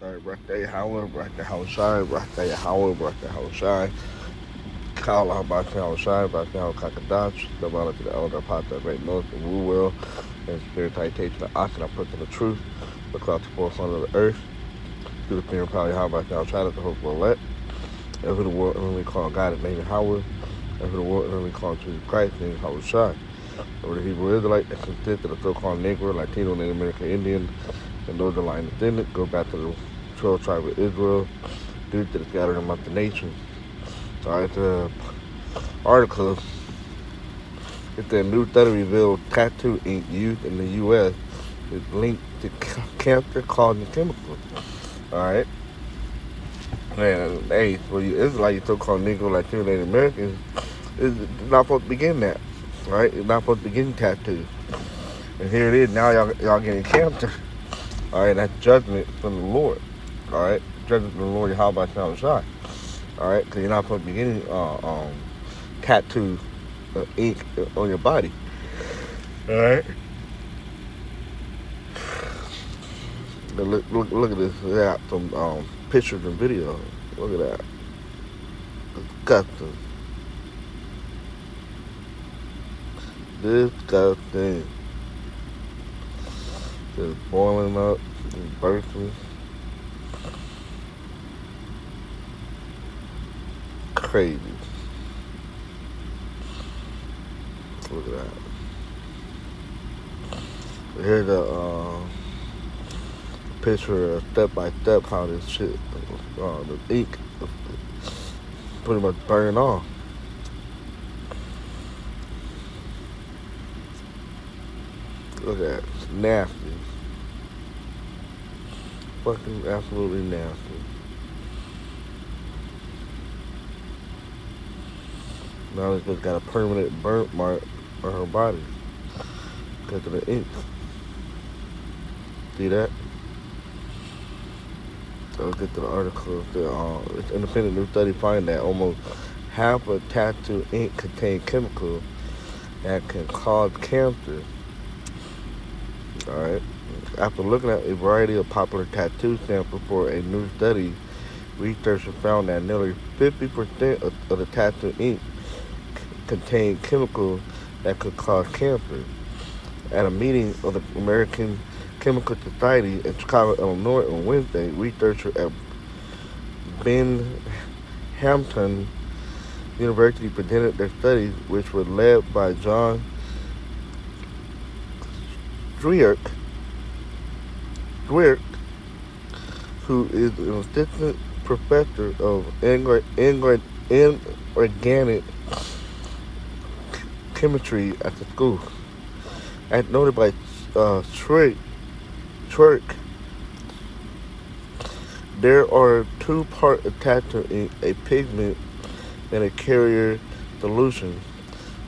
All right, birthday Howard, birthday Howard Shine, birthday Howard, birthday Howard Shine. Kyle out birthday Howard Shine, birthday Howard Kakadach. The honor to the elder pot that great north, the woo will, and spirit citation the oxen I put to the truth. Look out the forefront of the earth. Through the fear and power of Howard, birthday Howard Shine, the hope will let. And who the world only call God, his name is Howard. And who the world only call Jesus Christ, his name is Howard Shine. Over the Hebrew Israelite, that's consistent to the so-called Negro, Latino, Native American Indian, and those that lie within it, go back to the 12 tribe of Israel, due to the gathering among the nations. So the article, it's the new study revealed tattoo ink used in the U.S. is linked to cancer-causing chemicals. All right. And hey, for you Israelites, so-called Negro, Latino, Native Americans, it's not supposed to be getting that. Right? It's not supposed to be getting tattoos. And here it is, now y'all getting cancer. All right, that's judgment from the Lord. All right, judgment from the Lord. How about you shine? All right, because you're not supposed to be getting tattoo ink on your body. All right. Look at this. They got some pictures and videos. Look at that. Disgusting. Disgusting. Just boiling up, and bursting. Crazy. Look at that. Here's a picture, step by step, how this shit, the ink, pretty much burning off. Look at that. It's nasty. Fucking absolutely nasty. Now it's just got a permanent burnt mark on her body because of the ink. See that? So let's get to the article. It's independent new study find that almost half of tattoo ink contain chemicals that can cause cancer. Alright. After looking at a variety of popular tattoo samples for a new study, researchers found that nearly 50% of the tattoo ink contain chemicals that could cause cancer. At a meeting of the American Chemical Society in Chicago, Illinois on Wednesday, researchers at Binghamton University presented their studies, which were led by John Dweck, who is an assistant professor of inorganic chemistry at the school. As noted by Twerk, there are two parts attached to ink, a pigment and a carrier solution.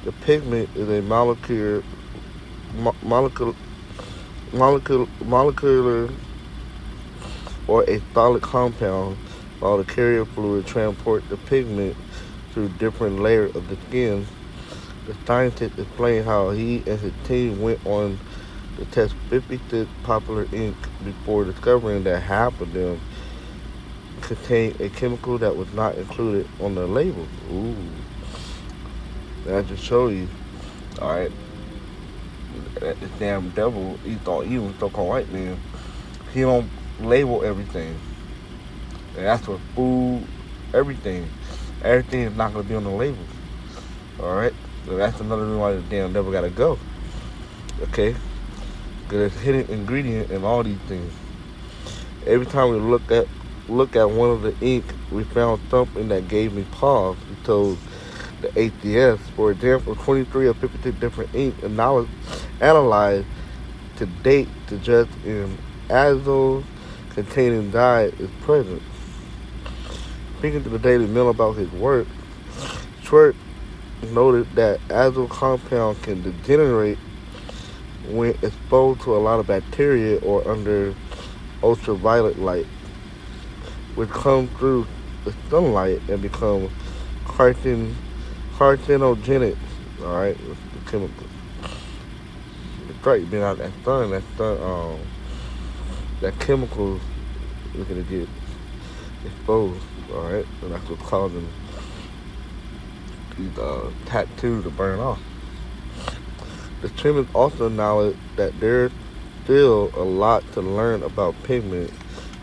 The pigment is a molecular or a solid compound, while the carrier fluid transports the pigment through different layers of the skin. The scientist explained how he and his team went on to test 56 popular ink before discovering that half of them contained a chemical that was not included on the label. Ooh. That just show you, alright, this damn devil, he thought he was so-called white man. He don't label everything. And that's for food, everything. Everything is not going to be on the label. Alright? So that's another reason why the damn devil got to go. Okay? Because there's hidden ingredient in all these things. Every time we look at one of the ink, we found something that gave me pause. He told the ATS, for example, 23 or 56 different ink analyzed to date suggest an azole containing dye is present. Speaking to the Daily Mail about his work, Twerk noted that azole compound can degenerate when exposed to a lot of bacteria or under ultraviolet light, which come through the sunlight and become carcinogenic. All right, with the chemical. It's right, being out that sun, that chemical It's gonna get exposed. All right, and that's what's causing these tattoos to burn off. The chemists also acknowledge that there's still a lot to learn about pigments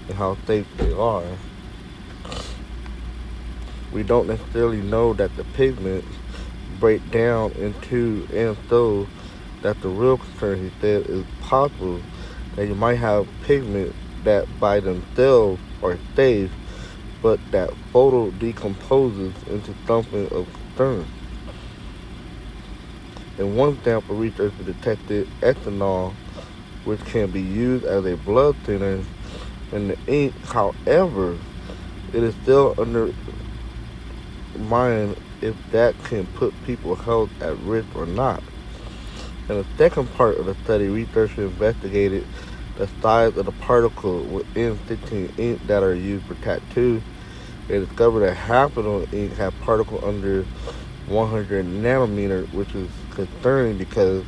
and how safe they are. We don't necessarily know that the pigments break down into and so that the real concern, he said, is possible that you might have pigments that by themselves are safe, but that photo decomposes into something of concern. In one example, researchers detected ethanol, which can be used as a blood thinner in the ink. However, it is still under mind if that can put people's health at risk or not. In the second part of the study, researchers investigated the size of the particle within 15 ink that are used for tattoos. They discovered that half of the ink had particles under 100 nanometers, which is concerning because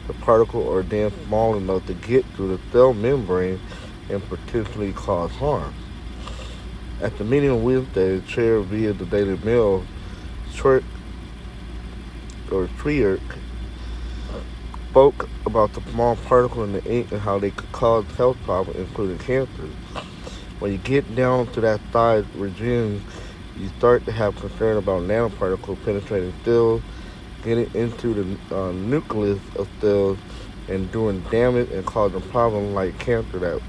the particles are then small enough to get through the cell membrane and potentially cause harm. At the meeting on Wednesday, chaired via the Daily Mail, Trier spoke about the small particle in the ink and how they could cause health problems, including cancer. When you get down to that size regime, you start to have concern about nanoparticles penetrating cells, getting into the nucleus of cells, and doing damage and causing problems like cancer.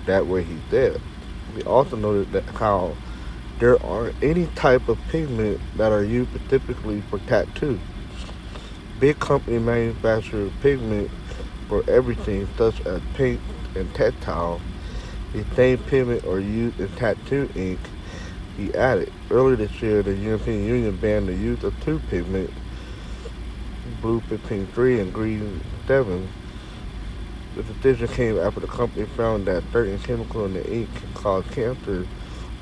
That way, he said. We also noted that how there aren't any type of pigment that are used specifically for tattoo. Big company manufacture pigment for everything, such as paint and textile. The same pigment are used in tattoo ink, he added. Earlier this year, the European Union banned the use of two pigments, blue 15.3 and green 7. The decision came after the company found that certain chemicals in the ink can cause cancer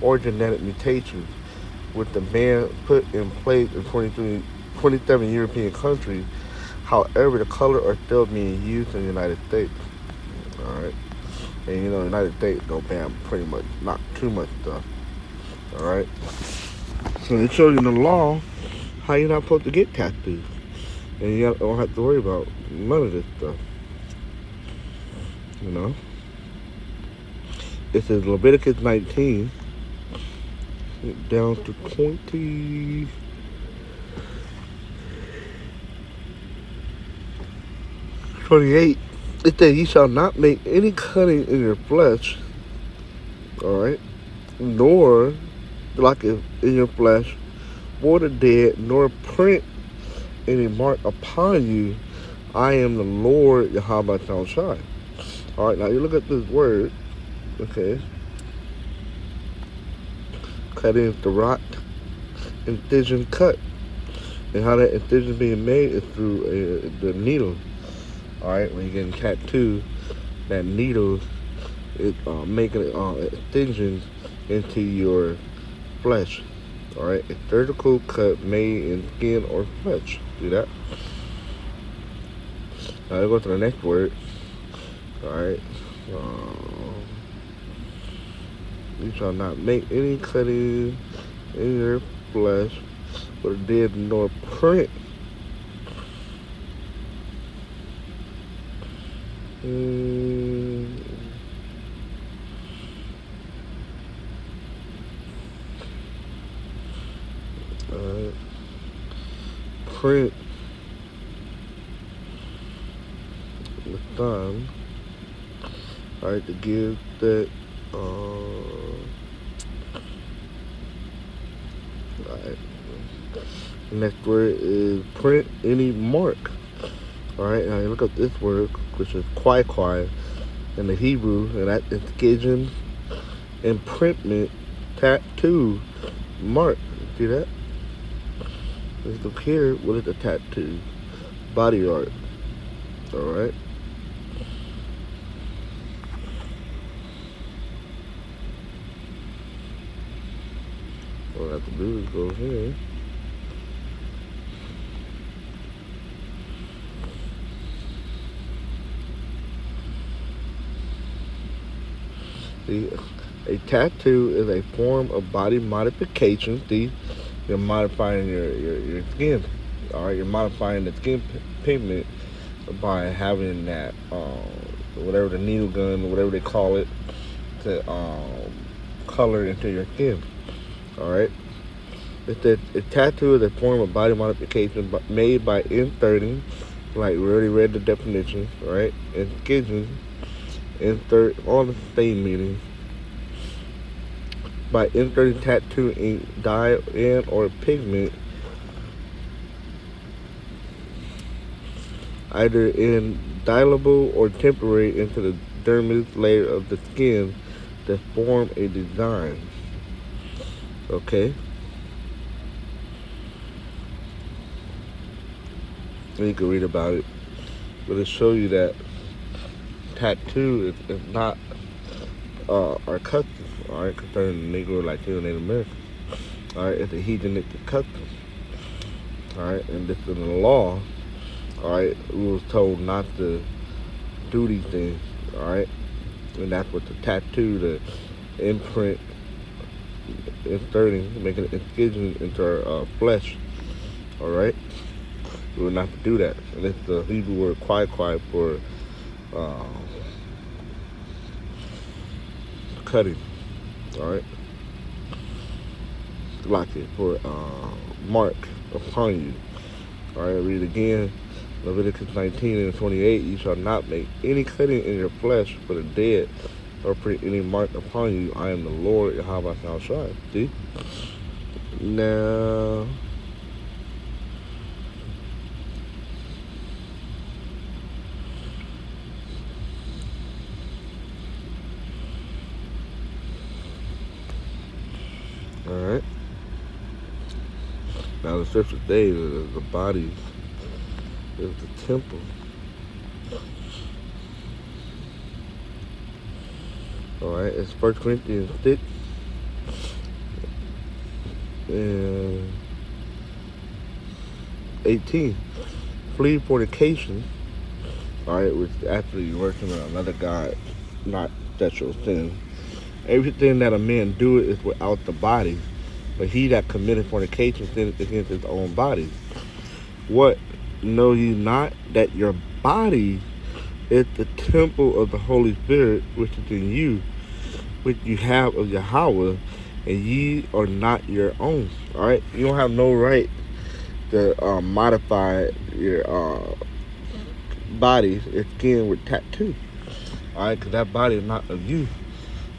or genetic mutations, with the ban put in place in 27 European countries. However, the colors are still being used in the United States. All right, and the United States don't ban pretty much not too much stuff. All right, so it shows you in the law how you're not supposed to get tattoos, and you don't have to worry about none of this stuff. You know, it says Leviticus 19 down to 28. It says, "Ye shall not make any cutting in your flesh, all right, nor like in your flesh, or the dead, nor print any mark upon you. I am the Lord Yahweh Shai." All right, now you look at this word, okay. Cut is the rot, incision cut. And how that incision being made is through the needle. All right, when you're getting tattooed, that needle is making incisions into your flesh. All right, a surgical cut made in skin or flesh. See that? Now let's go to the next word. All right. You shall not make any cutting in your flesh, but it did nor print. Print the thumb. All right, to give that. Alright. Next word is print any mark. Alright, now you look up this word, which is kwai in the Hebrew, and that is incision, imprintment, tattoo, mark. See that? Let's look here. What is a tattoo? Body art. Alright. All I have to do is go here. See, a tattoo is a form of body modification. See, you're modifying your skin. All right, you're modifying the skin pigment by having that whatever the needle gun, whatever they call it, to color into your skin. All right. A tattoo is a form of body modification made by inserting, like we already read the definition, right? Incision, insert on the stain meaning by inserting tattoo ink, dye, and or pigment either indelible or temporary into the dermis layer of the skin to form a design. Okay? And you can read about it. But it show you that tattoo is not our custom, alright, concerning the Negro, Latino, Native American. Alright, it's a heathenistic custom. Alright, and this is in the law. Alright, we was told not to do these things. Alright, and that's what the tattoo, the imprint, inserting, making an incision into our flesh. Alright, we were not to do that. And it's the Hebrew word kwai for cutting. Alright, like it for mark upon you. Alright, read it again. Leviticus 19 and 28, you shall not make any cutting in your flesh for the dead, or put any mark upon you. I am the Lord, Yahweh shall shine. See? Now, alright. Now the scripture says that the body is the temple. Alright, it's 1 Corinthians 6 and 18. Flee fornication. Alright, which actually you're working on another God, not sexual sin. Everything that a man doeth is without the body, but he that committeth fornication sinneth against his own body. What? Know ye not that your body is the temple of the Holy Spirit which is in you, which you have of Yahweh, and ye are not your own? Alright? You don't have no right to modify your body, your skin with tattoo. Alright? Because that body is not of you.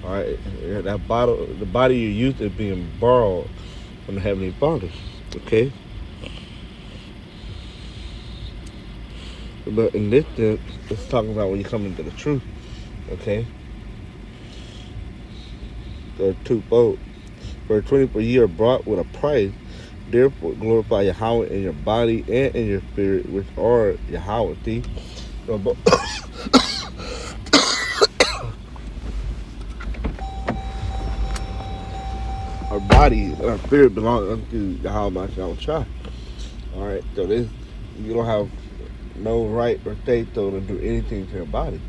Alright? That body, the body you use is being borrowed from the Heavenly Father. Okay? But in this sense, it's talking about when you come into the truth. Okay? So twofold. For 24 ye are brought with a price. Therefore glorify Yahweh in your body and in your spirit, which are Yahweh. See? So, our body and our spirit belong unto Yahweh Shah. Alright, so this, you don't have no right or say so to do anything to your body.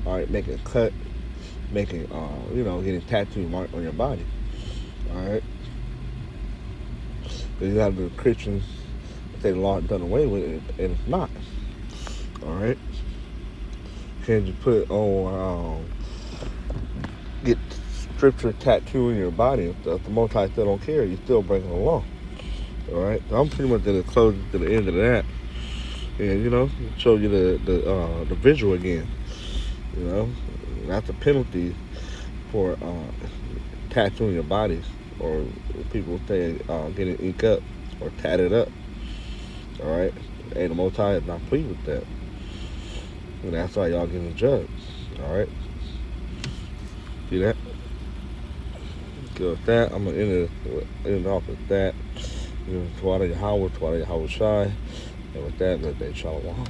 Alright, making a cut, making, getting tattoo mark on your body. Alright? Because you have the Christians say the law is done away with it, and it's not. Alright? Can't you put on, get scripture tattoo in your body and stuff? The Most High still don't care. You still breaking the law. Alright? So I'm pretty much going to close to the end of that. And, show you the visual again. That's a penalty for tattooing your bodies, or people say getting ink up or tatted up. Alright? Hey, the Most High is not pleased with that. And that's why y'all getting judged. Alright? See that? Good with that. I'm going to end it off with that. Tawada Yahweh, Tawada Yahweh Shai. And with that, let that shalom.